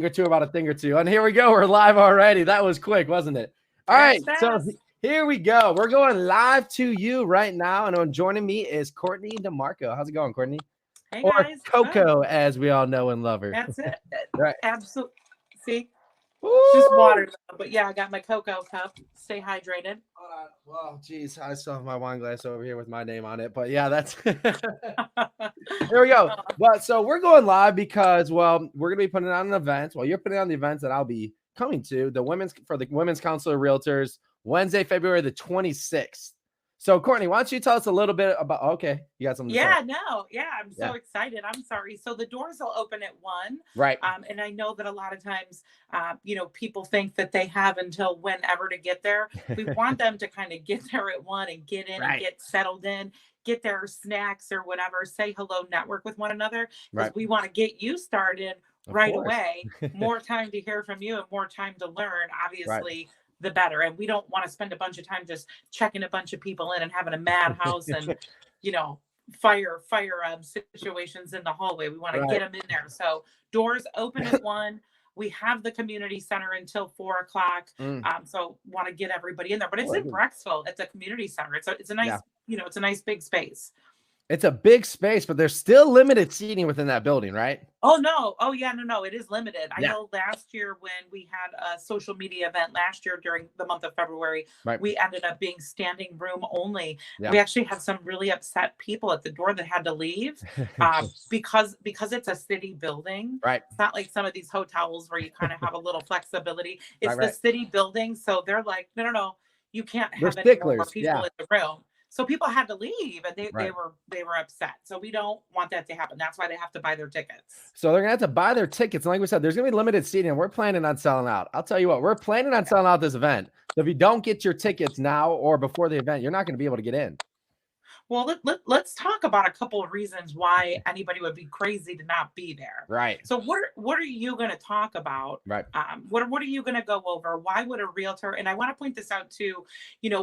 about a thing or two. And here we go. We're live already. That was quick, wasn't it? All right. So here we go. We're going live to you right now. And joining me is Courtney DeMarco. How's it going, Courtney? Hey, or guys. Coco, as we all know and love her. That's it. Right. Absolutely. See? Woo! Just water, though. But yeah, I got my cocoa cup. Stay hydrated. Well, geez, I still have my wine glass over here with my name on it. But yeah, that's here we go. But so we're going live because, well, we're gonna be putting on an event. Well, you're putting on the events that I'll be coming to the Women's Council of Realtors Wednesday, February the 26th. So, Courtney, why don't you tell us a little bit about, okay, you got something to say. I'm so excited. I'm sorry. So the doors will open at 1. Right. And I know that a lot of times, people think that they have until whenever to get there. We want them to kind of get there at 1 and get in and get settled in, get their snacks or whatever, say hello, network with one another, because we want to get you started right away. More time to hear from you and more time to learn, obviously. The better. And we don't want to spend a bunch of time just checking a bunch of people in and having a madhouse and, fire situations in the hallway. We want to get them in there. So doors open at 1. We have the community center until 4 o'clock. So want to get everybody in there, but it's in Brecksville at the community center. It's a nice, it's a nice big space. It's a big space, but there's still limited seating within that building, right? Oh, no. Oh, yeah. No. It is limited. I know last year when we had a social media event last year during the month of February, we ended up being standing room only. We actually had some really upset people at the door that had to leave because it's a city building. Right. It's not like some of these hotels where you kind of have a little flexibility. It's the city building. So they're like, no, you can't have any more people in the room. So people had to leave and they were upset. So we don't want that to happen. That's why they have to buy their tickets. So they're going to have to buy their tickets. And like we said, there's going to be limited seating. We're planning on selling out. I'll tell you what, we're planning on selling out this event. So if you don't get your tickets now or before the event, you're not going to be able to get in. Well, let's talk about a couple of reasons why anybody would be crazy to not be there. Right. So what are you going to talk about? Right. What are you going to go over? Why would a realtor? And I want to point this out too.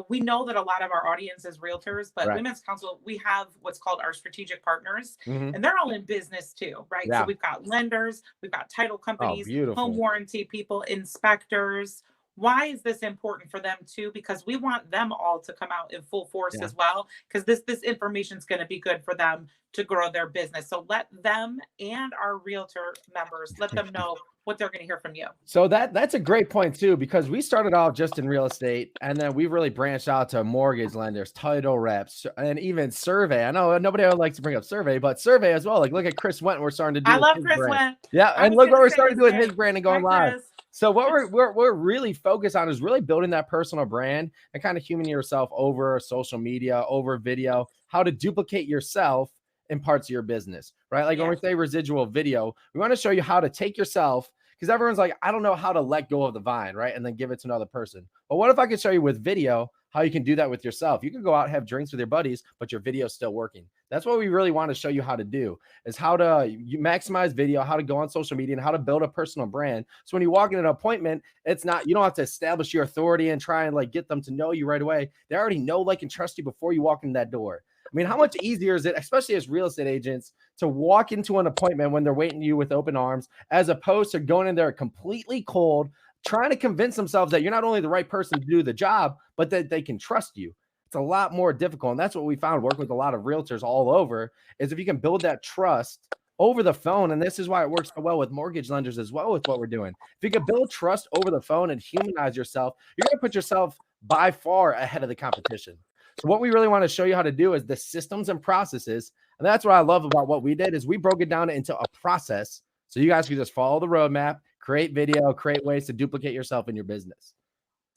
We know that a lot of our audience is realtors, but Women's Council, we have what's called our strategic partners, and they're all in business too, right? Yeah. So we've got lenders, we've got title companies, home warranty people, inspectors. Why is this important for them too? Because we want them all to come out in full force as well, because this information is going to be good for them to grow their business. So let them and our realtor members, let them know what they're going to hear from you. So that's a great point too, because we started off just in real estate and then we've really branched out to mortgage lenders, title reps, and even survey. I know nobody would like to bring up survey, but survey as well. Like look at Chris Went, we're starting to do. I love Chris Went. Yeah, and look what we're starting to do with his brand and going live. So what we're really focused on is really building that personal brand and kind of humaning yourself over social media, over video, how to duplicate yourself in parts of your business, right? Like when we say residual video, we want to show you how to take yourself, because everyone's like, I don't know how to let go of the vine, right? And then give it to another person. But what if I could show you with video how you can do that with yourself? You can go out and have drinks with your buddies, but your video is still working. That's what we really want to show you how to do, is how to maximize video, how to go on social media, and how to build a personal brand. So when you walk in an appointment, it's not, you don't have to establish your authority and try and like get them to know you right away. They already know, like, and trust you before you walk in that door. I mean, how much easier is it, especially as real estate agents, to walk into an appointment when they're waiting you with open arms, as opposed to going in there completely cold, trying to convince themselves that you're not only the right person to do the job, but that they can trust you. It's a lot more difficult. And that's what we found working with a lot of realtors all over, is if you can build that trust over the phone. And this is why it works so well with mortgage lenders as well with what we're doing. If you can build trust over the phone and humanize yourself, you're going to put yourself by far ahead of the competition. So what we really want to show you how to do is the systems and processes. And that's what I love about what we did, is we broke it down into a process. So you guys can just follow the roadmap, create video, create ways to duplicate yourself in your business.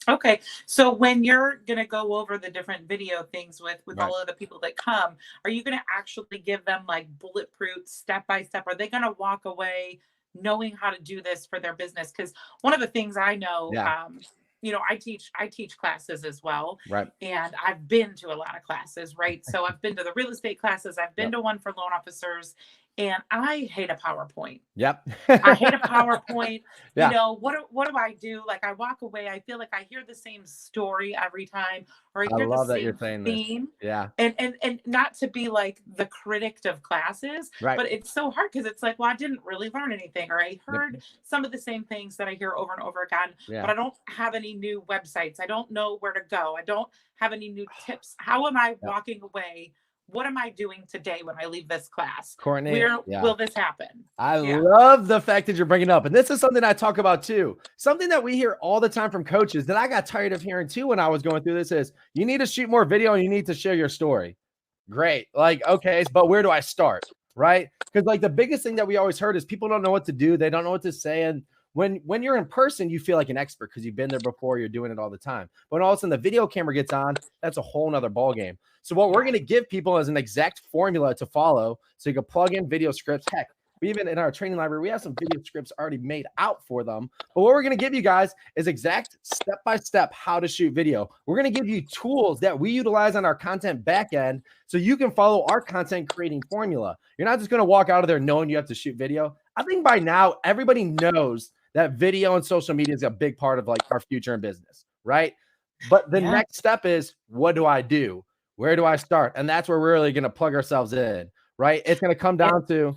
Okay. So when you're going to go over the different video things with all of the people that come, are you going to actually give them like bulletproof step-by-step? Are they going to walk away knowing how to do this for their business? Because one of the things I know, I teach classes as well. Right. And I've been to a lot of classes, right? So I've been to the real estate classes. I've been to one for loan officers. and I hate a PowerPoint. Yep. I hate a PowerPoint. You Yeah. know, what do I do? Like I walk away, I feel like I hear the same story every time, or I I hear the love that you're same saying this. theme. Yeah. And not to be like the critic of classes, Right. but it's so hard because it's like, well, I didn't really learn anything, or I Yep. heard some of the same things that I hear over and over again, but Yeah. I don't have any new websites. I don't know where to go. I don't have any new tips. How am I Yep. walking away? What am I doing today when I leave this class? Courtney. Where Yeah. will this happen? I Yeah. love the fact that you're bringing up, and this is something I talk about too. Something that we hear all the time from coaches that I got tired of hearing too when I was going through this is you need to shoot more video and you need to share your story. Great. Like, okay, but where do I start? Right? Because like the biggest thing that we always heard is people don't know what to do. They don't know what to say. And when you're in person, you feel like an expert because you've been there before, you're doing it all the time. But when all of a sudden the video camera gets on, that's a whole nother ball game. So what we're going to give people is an exact formula to follow so you can plug in video scripts. Heck, we even in our training library, we have some video scripts already made out for them. But what we're going to give you guys is exact step-by-step how to shoot video. We're going to give you tools that we utilize on our content backend so you can follow our content creating formula. You're not just going to walk out of there knowing you have to shoot video. I think by now, everybody knows that video and social media is a big part of like our future in business, right? But the next step is, what do I do? Where do I start? And that's where we're really going to plug ourselves in, right? It's going to come down to,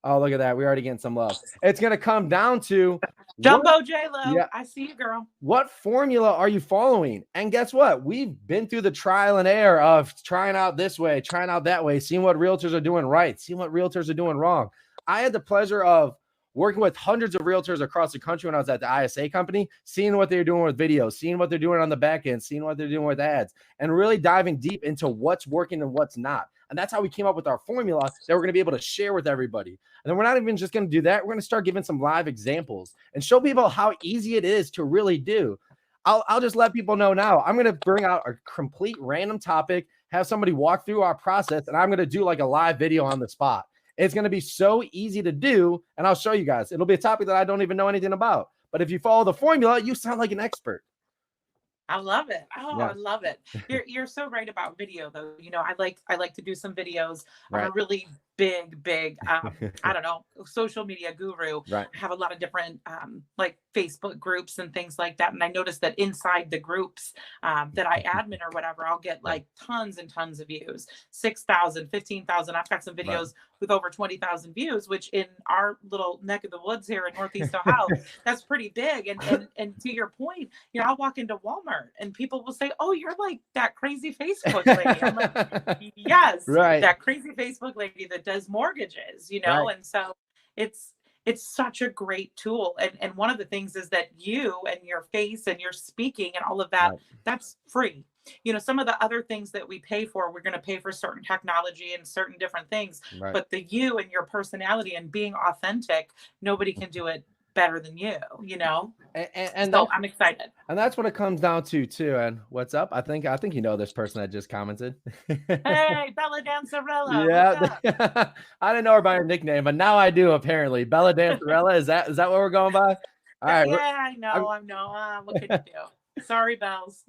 oh, look at that. We're already getting some love. It's going to come down to Jumbo J-Lo. I see you, girl. What formula are you following? And guess what? We've been through the trial and error of trying out this way, trying out that way, seeing what realtors are doing right, seeing what realtors are doing wrong. I had the pleasure of working with hundreds of realtors across the country when I was at the ISA company, seeing what they're doing with videos, seeing what they're doing on the back end, seeing what they're doing with ads, and really diving deep into what's working and what's not. And that's how we came up with our formula that we're going to be able to share with everybody. And then we're not even just going to do that. We're going to start giving some live examples and show people how easy it is to really do. I'll just let people know now. I'm going to bring out a complete random topic, have somebody walk through our process, and I'm going to do like a live video on the spot. It's going to be so easy to do, and I'll show you guys. It'll be a topic that I don't even know anything about. But if you follow the formula, you sound like an expert. I love it. Oh, I love it. You're so right about video though. You know, I like to do some videos. I'm a really big I don't know, social media guru. I have a lot of different like Facebook groups and things like that. And I noticed that inside the groups that I admin or whatever, I'll get like tons and tons of views, 6,000, 15,000. I've got some videos with over 20,000 views, which in our little neck of the woods here in Northeast Ohio, that's pretty big. And to your point, you know, I'll walk into Walmart and people will say, "Oh, you're like that crazy Facebook lady." I'm like, "Yes, that crazy Facebook lady that does mortgages," you know. And so it's such a great tool. And one of the things is that you and your face and your speaking and all of that, that's free. You know, some of the other things that we pay for, we're going to pay for certain technology and certain different things, but the you and your personality and being authentic, nobody can do it better than you, you know? And so I'm excited. And that's what it comes down to too. And what's up? I think you know this person that just commented. Hey, Bella Dancerella. Yeah. I didn't know her by her nickname, but now I do apparently. Bella Dancerella. Is that what we're going by? All right. Yeah, I know. What can you do? Sorry, Bells.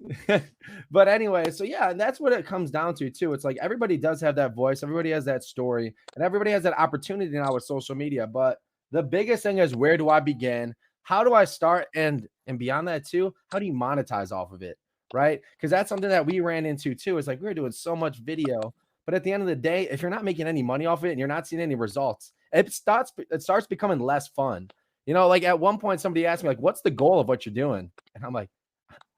But anyway, so yeah, and that's what it comes down to too. It's like everybody does have that voice, everybody has that story, and everybody has that opportunity now with social media. But the biggest thing is, where do I begin? How do I start? And beyond that too, how do you monetize off of it? Right? Because that's something that we ran into too. It's like we're doing so much video, but at the end of the day, if you're not making any money off it and you're not seeing any results, it starts becoming less fun. You know, like at one point somebody asked me, like, what's the goal of what you're doing? And I'm like,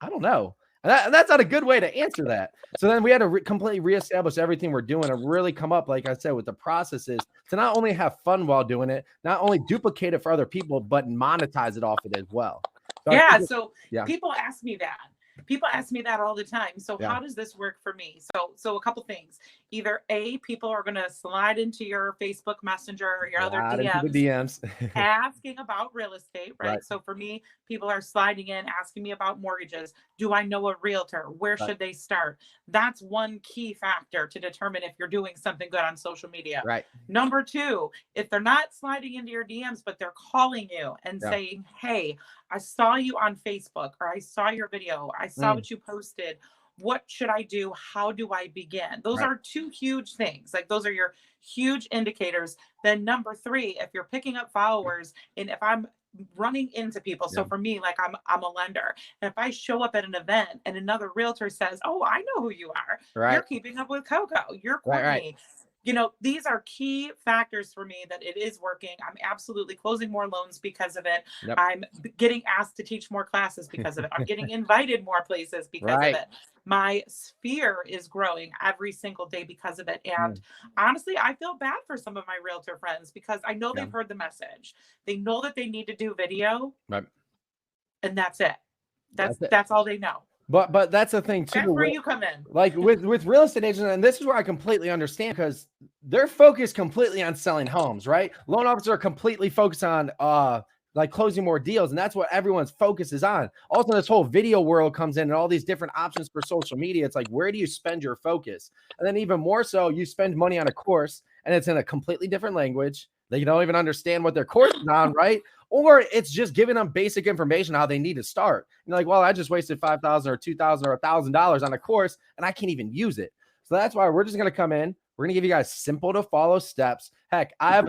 I don't know. And that's not a good way to answer that. So then we had to completely reestablish everything we're doing and really come up, like I said, with the processes to not only have fun while doing it, not only duplicate it for other people, but monetize it off it as well. So people ask me that. People ask me that all the time. So how does this work for me? So a couple things. Either A, people are going to slide into your Facebook Messenger or your other DMs asking about real estate, right? So for me, people are sliding in, asking me about mortgages. Do I know a realtor? Where should they start? That's one key factor to determine if you're doing something good on social media. Number two, if they're not sliding into your DMs, but they're calling you and saying, "Hey, I saw you on Facebook, or I saw your video. I saw what you posted. what should I do? How do I begin? Those are two huge things. Like those are your huge indicators. Then number three, if you're picking up followers and if I'm running into people. So for me, like I'm a lender. And if I show up at an event and another realtor says, "Oh, I know who you are. You're keeping up with Coco. You're Courtney." You know, these are key factors for me that it is working. I'm absolutely closing more loans because of it. I'm getting asked to teach more classes because of it. I'm getting invited more places because of it. My sphere is growing every single day because of it. And honestly, I feel bad for some of my realtor friends because I know they've heard the message. They know that they need to do video. And that's it. That's all they know. But that's the thing too. That's where you come in. Like with real estate agents, and this is where I completely understand because they're focused completely on selling homes, right? Loan officers are completely focused on like closing more deals, and that's what everyone's focus is on. Also, this whole video world comes in and all these different options for social media. It's like, where do you spend your focus? And then even more so, you spend money on a course and it's in a completely different language. They don't even understand what their course is on, right? Or it's just giving them basic information how they need to start. You're like, well, I just wasted $5,000 or $2,000 or $1,000 on a course and I can't even use it. So that's why we're just going to come in. We're going to give you guys simple to follow steps. Heck, I had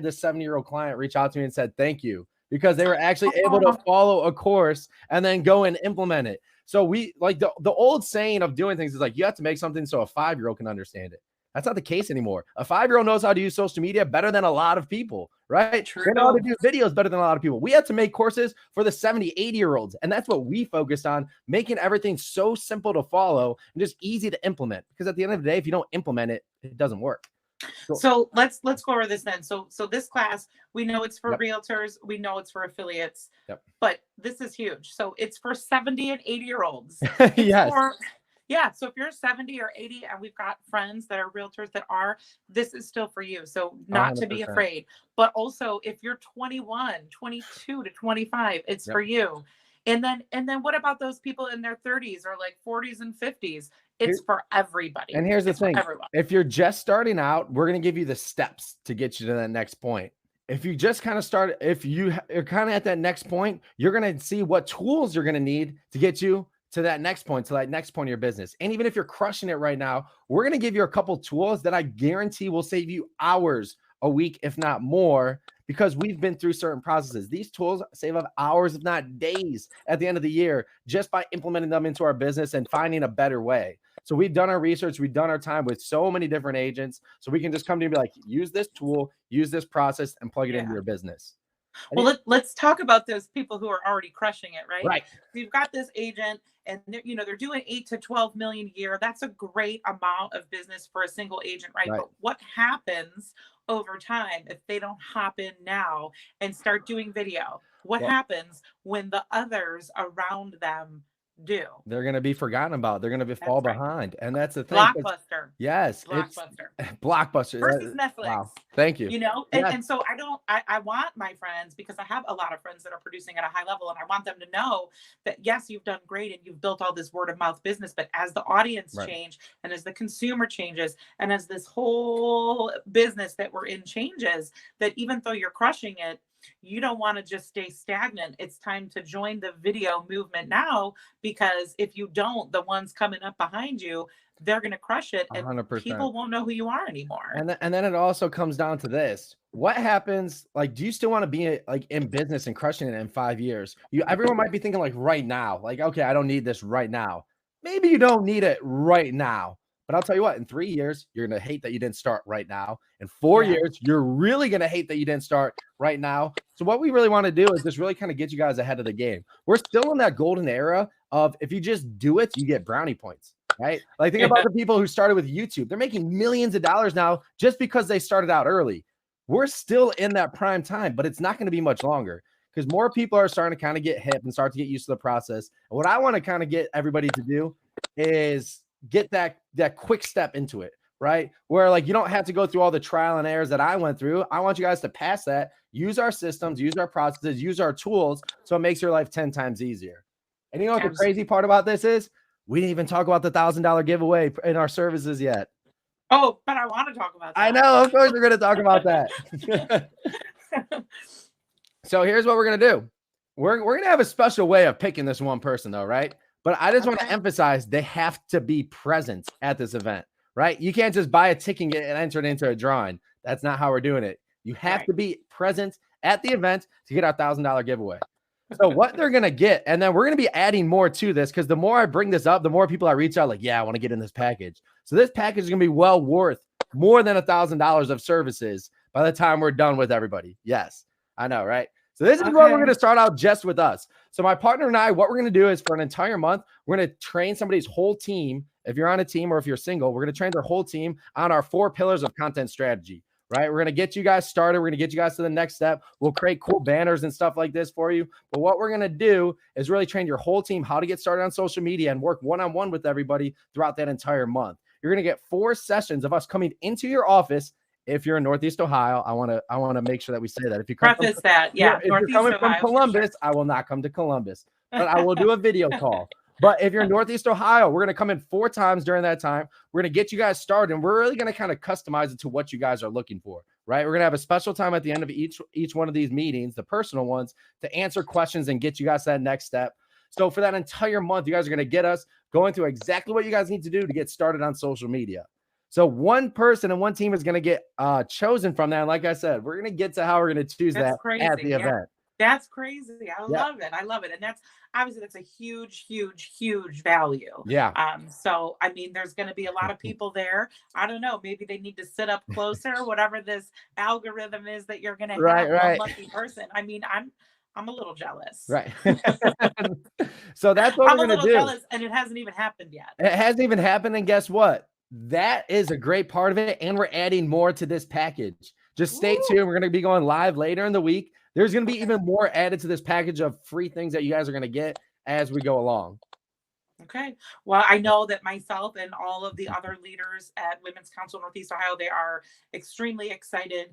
this 70-year-old client reach out to me and said, thank you, because they were actually able to follow a course and then go and implement it. So we like the old saying of doing things is like, you have to make something so a 5-year-old can understand it. That's not the case anymore. A 5-year-old knows how to use social media better than a lot of people, right? True. They know how to do videos better than a lot of people. We had to make courses for the 70, 80-year-olds. And that's what we focused on, making everything so simple to follow and just easy to implement. Because at the end of the day, if you don't implement it, it doesn't work. So let's go over this then. So this class, we know it's for realtors. We know it's for affiliates, but this is huge. So it's for 70 and 80-year-olds. Yeah. So if you're 70 or 80 and we've got friends that are realtors that are, this is still for you. So not 100%. To be afraid, but also if you're 21, 22 to 25, it's for you. And then what about those people in their 30s or like 40s and 50s? It's for everybody. And here's the thing. If you're just starting out, we're going to give you the steps to get you to that next point. If you just kind of start, if you're kind of at that next point, you're going to see what tools you're going to need to get you to that next point, of your business. And even if you're crushing it right now, we're going to give you a couple tools that I guarantee will save you hours a week, if not more, because we've been through certain processes. These tools save us hours, if not days at the end of the year, just by implementing them into our business and finding a better way. So we've done our research. We've done our time with so many different agents. So we can just come to you and be like, use this tool, use this process, and plug it into your business. Well, let's talk about those people who are already crushing it, right? Right. We've got this agent and they're doing 8 to 12 million a year. That's a great amount of business for a single agent, right? But what happens over time if they don't hop in now and start doing video? What happens when the others around them do? They're going to be forgotten about. They're going to fall behind. And that's the thing. Blockbuster. Yes. Blockbuster versus Netflix. Wow. Thank you. And so I want my friends, because I have a lot of friends that are producing at a high level, and I want them to know that, yes, you've done great and you've built all this word of mouth business, but as the audience change and as the consumer changes and as this whole business that we're in changes, that even though you're crushing it, you don't want to just stay stagnant. It's time to join the video movement now, because if you don't, the ones coming up behind you, they're going to crush it and 100%. People won't know who you are anymore. And then it also comes down to this. What happens? Like, do you still want to be like in business and crushing it in 5 years? Everyone might be thinking like right now, like, okay, I don't need this right now. Maybe you don't need it right now. But I'll tell you what, in 3 years, you're going to hate that you didn't start right now. In 4 years, you're really going to hate that you didn't start right now. So what we really want to do is just really kind of get you guys ahead of the game. We're still in that golden era of, if you just do it, you get brownie points, right? Like, think about the people who started with YouTube. They're making millions of dollars now just because they started out early. We're still in that prime time, but it's not going to be much longer, because more people are starting to kind of get hip and start to get used to the process. And what I want to kind of get everybody to do is get that quick step into it, right? Where like you don't have to go through all the trial and errors that I went through. I want you guys to pass that, use our systems, use our processes, use our tools, so it makes your life 10 times easier. And you know what the crazy part about this is? We didn't even talk about the $1,000 giveaway in our services yet. Oh, but I want to talk about that. I know, of course we're going to talk about that. So here's what we're going to do. We're going to have a special way of picking this one person though, right? But I just want to emphasize they have to be present at this event, right? You can't just buy a ticket and get entered into a drawing. That's not how we're doing it. You have to be present at the event to get our $1,000 giveaway. So what they're going to get, and then we're going to be adding more to this, because the more I bring this up, the more people I reach out like, yeah, I want to get in this package. So this package is going to be well worth more than $1,000 of services by the time we're done with everybody. Yes, I know, right? So this is what we're going to start out just with us. So my partner and I, what we're going to do is for an entire month, we're going to train somebody's whole team. If you're on a team or if you're single, we're going to train their whole team on our 4 pillars of content strategy, right? We're going to get you guys started. We're going to get you guys to the next step. We'll create cool banners and stuff like this for you. But what we're going to do is really train your whole team how to get started on social media and work one-on-one with everybody throughout that entire month. You're going to get 4 sessions of us coming into your office. If you're in Northeast Ohio, I want to make sure that we say that. If you come preface that, yeah, if you're coming from Columbus, I will not come to Columbus, but I will do a video call. But if you're in Northeast Ohio, we're going to come in 4 times during that time. We're going to get you guys started, and we're really going to kind of customize it to what you guys are looking for, right? We're going to have a special time at the end of each one of these meetings, the personal ones, to answer questions and get you guys to that next step. So for that entire month, you guys are going to get us going through exactly what you guys need to do to get started on social media. So one person and one team is going to get chosen from that. And like I said, we're going to get to how we're going to choose that at the event. That's crazy. I love it. I love it. And that's obviously that's a huge, huge, huge value. Yeah. So I mean, there's going to be a lot of people there. I don't know. Maybe they need to sit up closer, whatever this algorithm is that you're going to have. One lucky person. I mean, I'm a little jealous. Right. So that's what we're going to do. Jealous, and it hasn't even happened yet. It hasn't even happened. And guess what? That is a great part of it. And we're adding more to this package. Just stay tuned. We're going to be going live later in the week. There's going to be even more added to this package of free things that you guys are going to get as we go along. Okay. Well, I know that myself and all of the other leaders at Women's Council Northeast Ohio, they are extremely excited.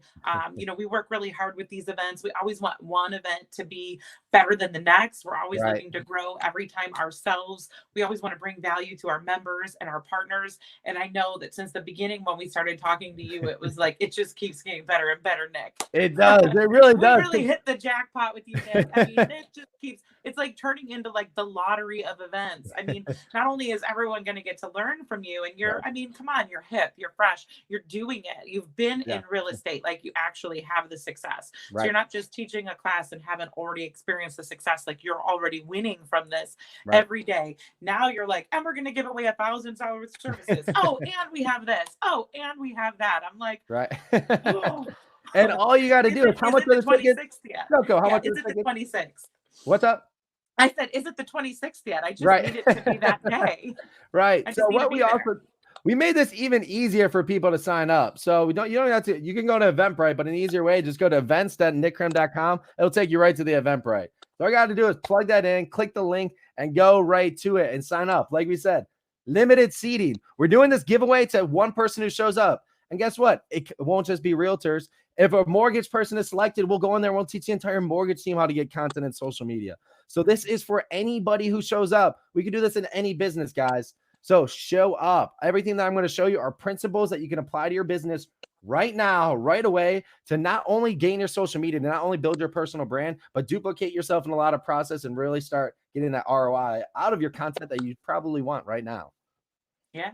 We work really hard with these events. We always want one event to be better than the next. We're always looking to grow every time ourselves. We always want to bring value to our members and our partners. And I know that since the beginning, when we started talking to you, it was like, it just keeps getting better and better, Nick. It does. It really does. We really hit the jackpot with you, Nick. I mean, it just keeps, it's like turning into like the lottery of events. I mean, not only is everyone going to get to learn from you and I mean, come on, you're hip, you're fresh, you're doing it. You've been in real estate, like you actually have the success. So you're not just teaching a class and haven't already experienced the success, like you're already winning from this every day. Now you're like, and we're going to give away $1,000 services. Oh, and we have this. Oh, and we have that. I'm like, oh. And all you got to do is how much is the 26th yet? No, how much is it the 26th? What's up? I said, is it the 26th yet? I just need it to be that day. So what we made this even easier for people to sign up. So you don't have to, you can go to Eventbrite, but an easier way, just go to events.nickcrim.com. It'll take you right to the Eventbrite. So all you got to do is plug that in, click the link, and go right to it and sign up. Like we said, limited seating. We're doing this giveaway to one person who shows up. And guess what? It won't just be realtors. If a mortgage person is selected, we'll go in there and we'll teach the entire mortgage team how to get content in social media. So this is for anybody who shows up. We can do this in any business, guys. So show up. Everything that I'm going to show you are principles that you can apply to your business right now, right away, to not only gain your social media, to not only build your personal brand, but duplicate yourself in a lot of process and really start getting that ROI out of your content that you probably want right now. Yeah.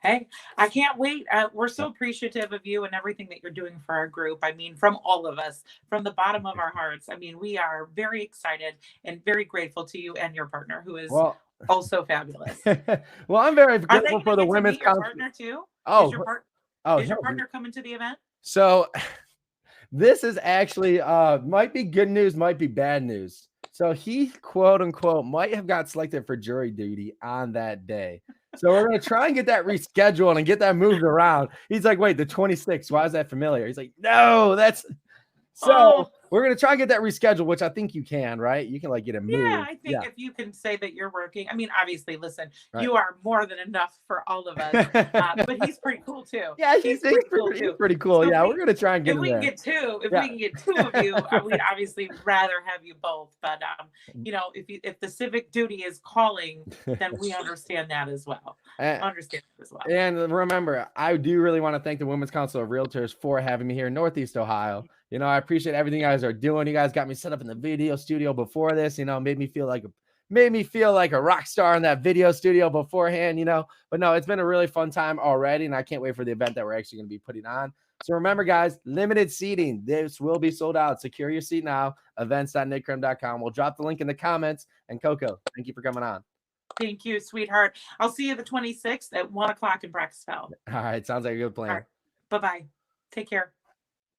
Hey, I can't wait. We're so appreciative of you and everything that you're doing for our group. I mean, from all of us, from the bottom of our hearts. I mean, we are very excited and very grateful to you and your partner, who is also fabulous. Well, I'm very grateful for the Women's Council. Partner too? Oh, is your partner coming to the event? So this is actually might be good news, might be bad news. So he, quote unquote, might have got selected for jury duty on that day. So we're going to try and get that rescheduled and get that moved around. He's like, wait, the 26th, why is that familiar? He's like, no, that's so we're going to try and get that rescheduled, which I think you can, right? You can like get it moved. Yeah, I think if you can say that you're working, I mean, obviously, listen, you are more than enough for all of us, but he's pretty cool too. Yeah, he's pretty cool. So we're going to try and get him there. If we can get two of you, we'd obviously rather have you both. But, if the civic duty is calling, then we understand that as well. And remember, I do really want to thank the Women's Council of Realtors for having me here in Northeast Ohio. I appreciate everything you guys are doing. You guys got me set up in the video studio before this, made me feel like made me feel like a rock star in that video studio beforehand, But no, it's been a really fun time already, and I can't wait for the event that we're actually going to be putting on. So remember, guys, limited seating. This will be sold out. Secure your seat now. Events.nickcrim.com. We'll drop the link in the comments. And Coco, thank you for coming on. Thank you, sweetheart. I'll see you the 26th at 1 o'clock in Brecksville. All right. Sounds like a good plan. Right. Bye-bye. Take care.